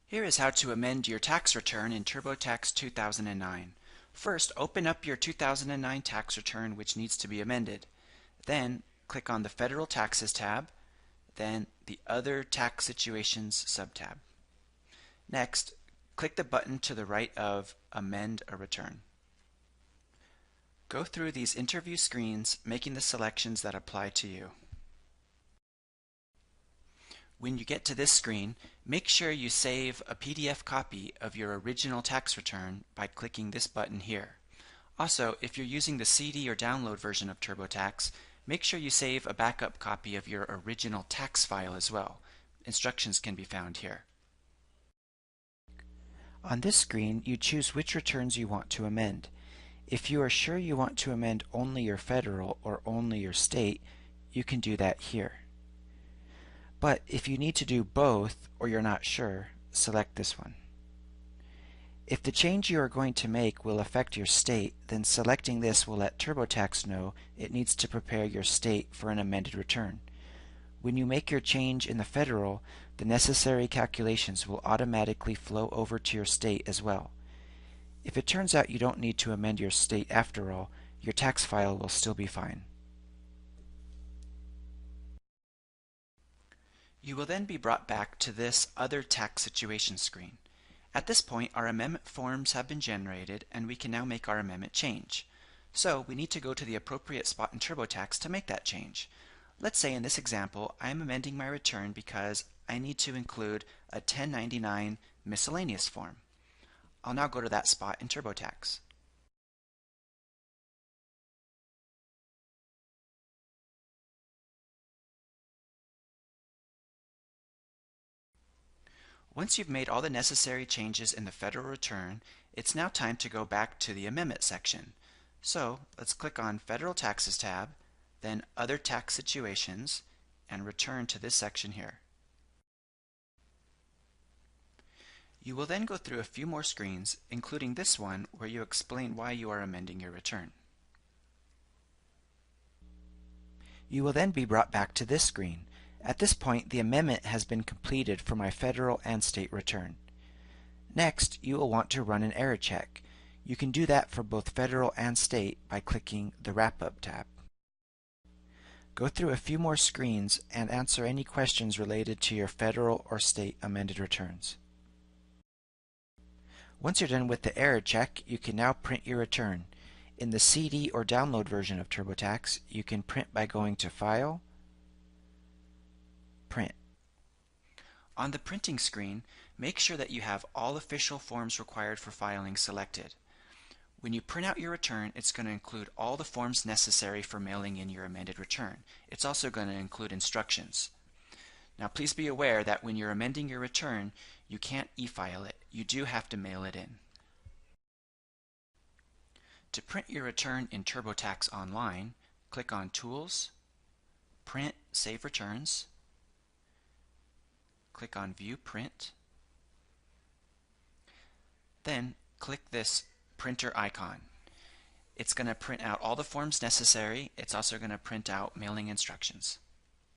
Here is how to amend your tax return in TurboTax 2009. First, open up your 2009 tax return, which needs to be amended. Then, click on the Federal Taxes tab, then the Other Tax Situations subtab. Next, click the button to the right of Amend a Return. Go through these interview screens, making the selections that apply to you. When you get to this screen, make sure you save a PDF copy of your original tax return by clicking this button here. Also, if you're using the CD or download version of TurboTax, make sure you save a backup copy of your original tax file as well. Instructions can be found here. On this screen, you choose which returns you want to amend. If you are sure you want to amend only your federal or only your state, you can do that here. But if you need to do both or you're not sure, select this one. If the change you are going to make will affect your state, then selecting this will let TurboTax know it needs to prepare your state for an amended return. When you make your change in the federal, the necessary calculations will automatically flow over to your state as well. If it turns out you don't need to amend your state after all, your tax file will still be fine. You will then be brought back to this Other Tax Situation screen. At this point, our amendment forms have been generated and we can now make our amendment change. So we need to go to the appropriate spot in TurboTax to make that change. Let's say in this example, I am amending my return because I need to include a 1099 miscellaneous form. I'll now go to that spot in TurboTax. Once you've made all the necessary changes in the federal return, it's now time to go back to the amendment section. So let's click on Federal Taxes tab, then Other Tax Situations, and return to this section here. You will then go through a few more screens, including this one where you explain why you are amending your return. You will then be brought back to this screen. At this point, the amendment has been completed for my federal and state return. Next, you will want to run an error check. You can do that for both federal and state by clicking the Wrap-Up tab. Go through a few more screens and answer any questions related to your federal or state amended returns. Once you're done with the error check, you can now print your return. In the CD or download version of TurboTax, you can print by going to File, Print. On the printing screen, make sure that you have all official forms required for filing selected. When you print out your return, it's going to include all the forms necessary for mailing in your amended return. It's also going to include instructions. Now please be aware that when you're amending your return, you can't e-file it. You do have to mail it in. To print your return in TurboTax Online, click on Tools, Print, Save Returns, click on View Print, then click this printer icon. It's going to print out all the forms necessary. It's also going to print out mailing instructions.